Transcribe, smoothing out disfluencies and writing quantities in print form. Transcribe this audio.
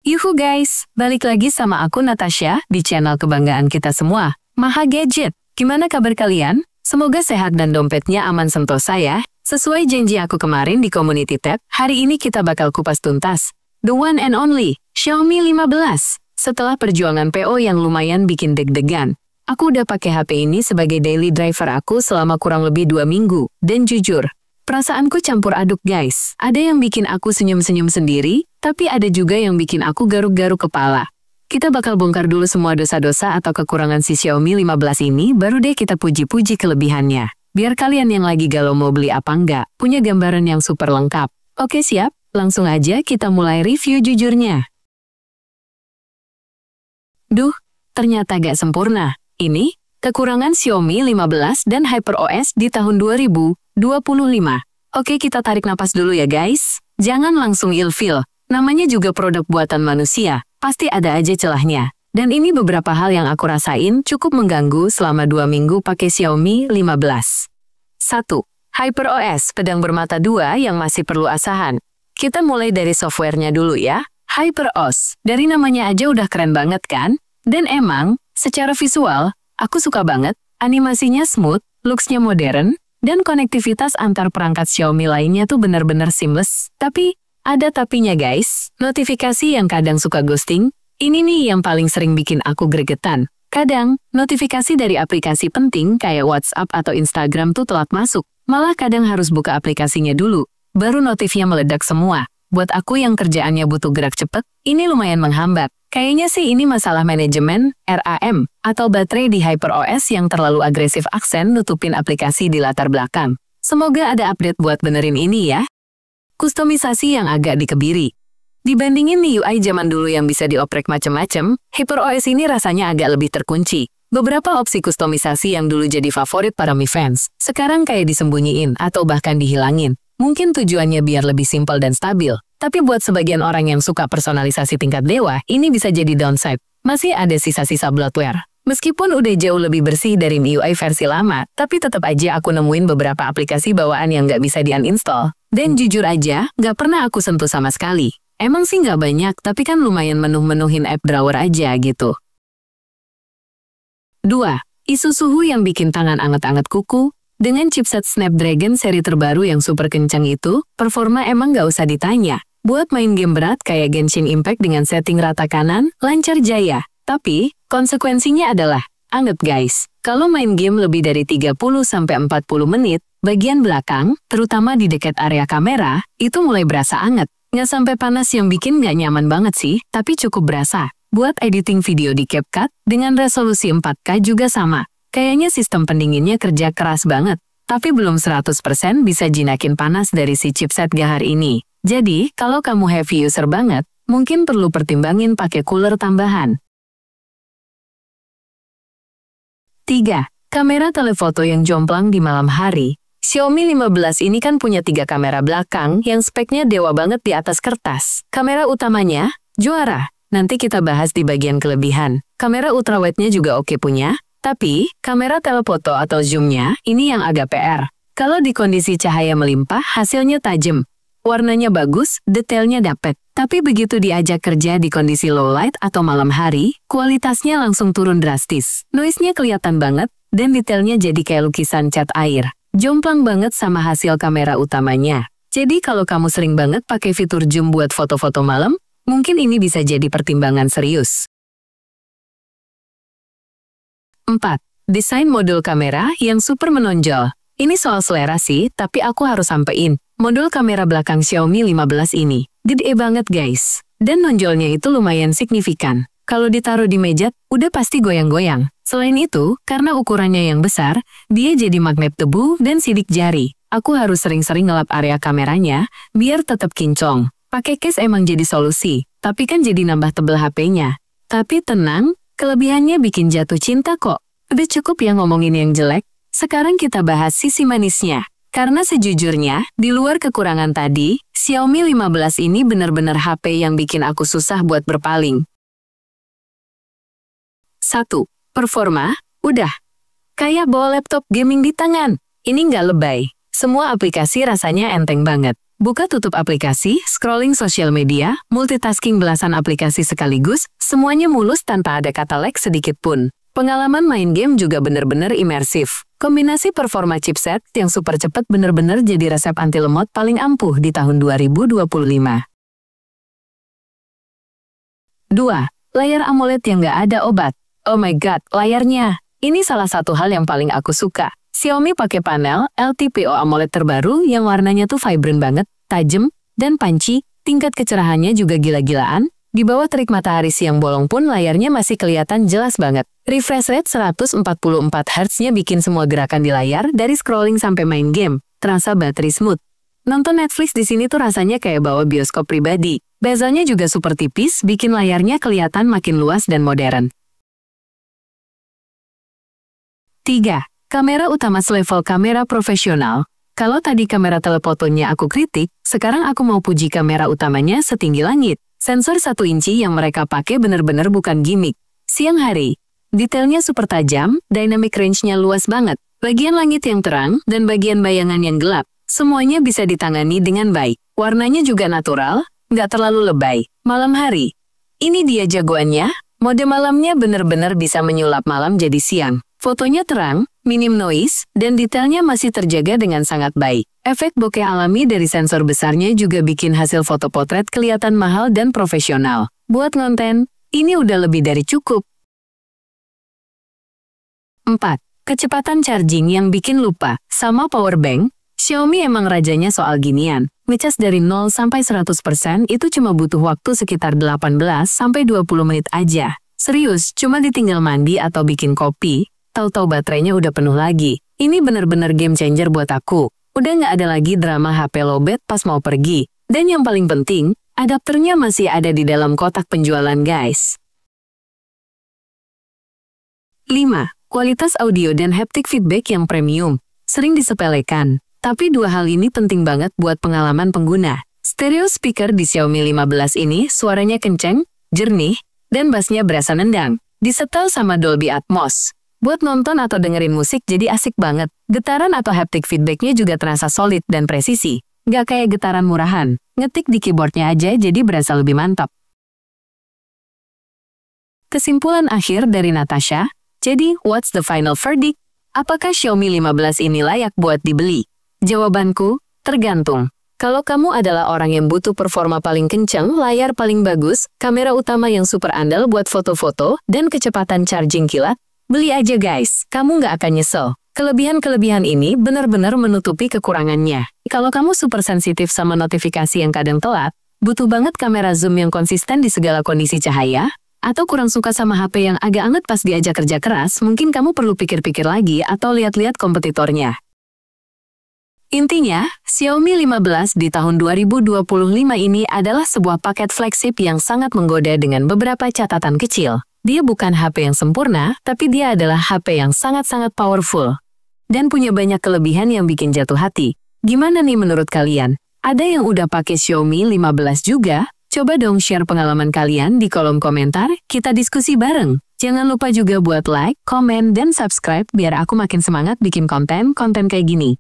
Yuhu guys, balik lagi sama aku Natasha di channel kebanggaan kita semua, Maha Gadget. Gimana kabar kalian? Semoga sehat dan dompetnya aman sentosa ya. Sesuai janji aku kemarin di Community Tab, hari ini kita bakal kupas tuntas the one and only Xiaomi 15. Setelah perjuangan PO yang lumayan bikin deg-degan, aku udah pakai HP ini sebagai daily driver aku selama kurang lebih 2 minggu. Dan jujur, perasaanku campur aduk guys. Ada yang bikin aku senyum-senyum sendiri, tapi ada juga yang bikin aku garuk-garuk kepala. Kita bakal bongkar dulu semua dosa-dosa atau kekurangan si Xiaomi 15 ini, baru deh kita puji-puji kelebihannya. Biar kalian yang lagi galau mau beli apa enggak, punya gambaran yang super lengkap. Oke siap, langsung aja kita mulai review jujurnya. Duh, ternyata gak sempurna. Ini, kekurangan Xiaomi 15 dan HyperOS di tahun 2025. Oke, kita tarik napas dulu ya guys. Jangan langsung ilfil. Namanya juga produk buatan manusia, pasti ada aja celahnya. Dan ini beberapa hal yang aku rasain cukup mengganggu selama 2 minggu pakai Xiaomi 15. 1. HyperOS, pedang bermata dua yang masih perlu asahan. Kita mulai dari softwarenya dulu ya. HyperOS, dari namanya aja udah keren banget kan? Dan emang, secara visual, aku suka banget. Animasinya smooth, looks-nya modern, dan konektivitas antar perangkat Xiaomi lainnya tuh bener-bener seamless. Tapi, ada tapinya guys, notifikasi yang kadang suka ghosting, ini nih yang paling sering bikin aku gregetan. Kadang, notifikasi dari aplikasi penting kayak WhatsApp atau Instagram tuh telat masuk, malah kadang harus buka aplikasinya dulu, baru notifnya meledak semua. Buat aku yang kerjaannya butuh gerak cepet, ini lumayan menghambat. Kayaknya sih ini masalah manajemen, RAM, atau baterai di HyperOS yang terlalu agresif aksen nutupin aplikasi di latar belakang. Semoga ada update buat benerin ini ya. Kustomisasi yang agak dikebiri. Dibandingin MIUI zaman dulu yang bisa dioprek macem-macem, HyperOS ini rasanya agak lebih terkunci. Beberapa opsi kustomisasi yang dulu jadi favorit para Mi fans, sekarang kayak disembunyiin atau bahkan dihilangin. Mungkin tujuannya biar lebih simpel dan stabil. Tapi buat sebagian orang yang suka personalisasi tingkat dewa, ini bisa jadi downside. Masih ada sisa-sisa bloatware. Meskipun udah jauh lebih bersih dari MIUI versi lama, tapi tetap aja aku nemuin beberapa aplikasi bawaan yang nggak bisa di-uninstall. Dan jujur aja, nggak pernah aku sentuh sama sekali. Emang sih nggak banyak, tapi kan lumayan menuh-menuhin app drawer aja gitu. 2. Isu suhu yang bikin tangan anget-anget kuku. Dengan chipset Snapdragon seri terbaru yang super kencang itu, performa emang nggak usah ditanya. Buat main game berat kayak Genshin Impact dengan setting rata kanan, lancar jaya. Tapi, konsekuensinya adalah, anget guys. Kalau main game lebih dari 30-40 menit, bagian belakang, terutama di dekat area kamera, itu mulai berasa anget. Nggak sampai panas yang bikin nggak nyaman banget sih, tapi cukup berasa. Buat editing video di CapCut, dengan resolusi 4K juga sama. Kayaknya sistem pendinginnya kerja keras banget, tapi belum 100% bisa jinakin panas dari si chipset gahar ini. Jadi, kalau kamu heavy user banget, mungkin perlu pertimbangin pakai cooler tambahan. 3. Kamera telefoto yang jomplang di malam hari. Xiaomi 15 ini kan punya 3 kamera belakang yang speknya dewa banget di atas kertas. Kamera utamanya, juara. Nanti kita bahas di bagian kelebihan. Kamera ultrawide-nya juga oke punya, tapi kamera telefoto atau zoom-nya ini yang agak PR. Kalau di kondisi cahaya melimpah, hasilnya tajam. Warnanya bagus, detailnya dapet. Tapi begitu diajak kerja di kondisi low light atau malam hari, kualitasnya langsung turun drastis. Noise-nya kelihatan banget, dan detailnya jadi kayak lukisan cat air. Jomplang banget sama hasil kamera utamanya. Jadi kalau kamu sering banget pakai fitur zoom buat foto-foto malam, mungkin ini bisa jadi pertimbangan serius. 4. Desain modul kamera yang super menonjol. Ini soal selera sih, tapi aku harus sampein. Modul kamera belakang Xiaomi 15 ini gede banget guys. Dan nonjolnya itu lumayan signifikan. Kalau ditaruh di meja, udah pasti goyang-goyang. Selain itu, karena ukurannya yang besar, dia jadi magnet debu dan sidik jari. Aku harus sering-sering ngelap area kameranya, biar tetap kinclong. Pakai case emang jadi solusi, tapi kan jadi nambah tebel HP-nya. Tapi tenang, kelebihannya bikin jatuh cinta kok. Udah cukup ya ngomongin yang jelek, sekarang kita bahas sisi manisnya. Karena sejujurnya, di luar kekurangan tadi, Xiaomi 15 ini benar-benar HP yang bikin aku susah buat berpaling. 1. Performa, udah. Kayak bawa laptop gaming di tangan. Ini nggak lebay. Semua aplikasi rasanya enteng banget. Buka tutup aplikasi, scrolling sosial media, multitasking belasan aplikasi sekaligus, semuanya mulus tanpa ada kata lag sedikit pun. Pengalaman main game juga bener-bener imersif. Kombinasi performa chipset yang super cepat bener-bener jadi resep anti lemot paling ampuh di tahun 2025. 2. Layar AMOLED yang nggak ada obat. Oh my god, layarnya. Ini salah satu hal yang paling aku suka. Xiaomi pakai panel LTPO AMOLED terbaru yang warnanya tuh vibrant banget, tajam, dan punchy. Tingkat kecerahannya juga gila-gilaan. Di bawah terik matahari siang bolong pun layarnya masih kelihatan jelas banget. Refresh rate 144 Hz-nya bikin semua gerakan di layar dari scrolling sampai main game terasa battery smooth. Nonton Netflix di sini tuh rasanya kayak bawa bioskop pribadi. Bezelnya juga super tipis, bikin layarnya kelihatan makin luas dan modern. 3. Kamera utama selevel kamera profesional. Kalau tadi kamera telefotonya aku kritik, sekarang aku mau puji kamera utamanya setinggi langit. Sensor 1 inci yang mereka pakai bener-bener bukan gimmick. Siang hari, detailnya super tajam, dynamic range-nya luas banget. Bagian langit yang terang dan bagian bayangan yang gelap, semuanya bisa ditangani dengan baik. Warnanya juga natural, nggak terlalu lebay. Malam hari, ini dia jagoannya, mode malamnya bener-bener bisa menyulap malam jadi siang. Fotonya terang, minim noise, dan detailnya masih terjaga dengan sangat baik. Efek bokeh alami dari sensor besarnya juga bikin hasil foto potret kelihatan mahal dan profesional. Buat konten, ini udah lebih dari cukup. 4. Kecepatan charging yang bikin lupa. Sama powerbank, Xiaomi emang rajanya soal ginian. Ngecas dari 0 sampai 100% itu cuma butuh waktu sekitar 18 sampai 20 menit aja. Serius, cuma ditinggal mandi atau bikin kopi, tahu-tahu baterainya udah penuh lagi. Ini bener-bener game changer buat aku. Udah nggak ada lagi drama HP lowbat pas mau pergi. Dan yang paling penting, adapternya masih ada di dalam kotak penjualan guys. 5. Kualitas audio dan haptic feedback yang premium. Sering disepelekan, tapi dua hal ini penting banget buat pengalaman pengguna. Stereo speaker di Xiaomi 15 ini suaranya kenceng, jernih, dan bassnya berasa nendang. Disetel sama Dolby Atmos. Buat nonton atau dengerin musik jadi asik banget. Getaran atau haptic feedbacknya juga terasa solid dan presisi. Nggak kayak getaran murahan. Ngetik di keyboardnya aja jadi berasa lebih mantap. Kesimpulan akhir dari Natasha, jadi what's the final verdict? Apakah Xiaomi 15 ini layak buat dibeli? Jawabanku, tergantung. Kalau kamu adalah orang yang butuh performa paling kencang, layar paling bagus, kamera utama yang super andal buat foto-foto, dan kecepatan charging kilat, beli aja guys, kamu nggak akan nyesel. Kelebihan-kelebihan ini benar-benar menutupi kekurangannya. Kalau kamu super sensitif sama notifikasi yang kadang telat, butuh banget kamera zoom yang konsisten di segala kondisi cahaya, atau kurang suka sama HP yang agak anget pas diajak kerja keras, mungkin kamu perlu pikir-pikir lagi atau lihat-lihat kompetitornya. Intinya, Xiaomi 15 di tahun 2025 ini adalah sebuah paket flagship yang sangat menggoda dengan beberapa catatan kecil. Dia bukan HP yang sempurna, tapi dia adalah HP yang sangat-sangat powerful. Dan punya banyak kelebihan yang bikin jatuh hati. Gimana nih menurut kalian? Ada yang udah pakai Xiaomi 15 juga? Coba dong share pengalaman kalian di kolom komentar, kita diskusi bareng. Jangan lupa juga buat like, komen, dan subscribe biar aku makin semangat bikin konten kayak gini.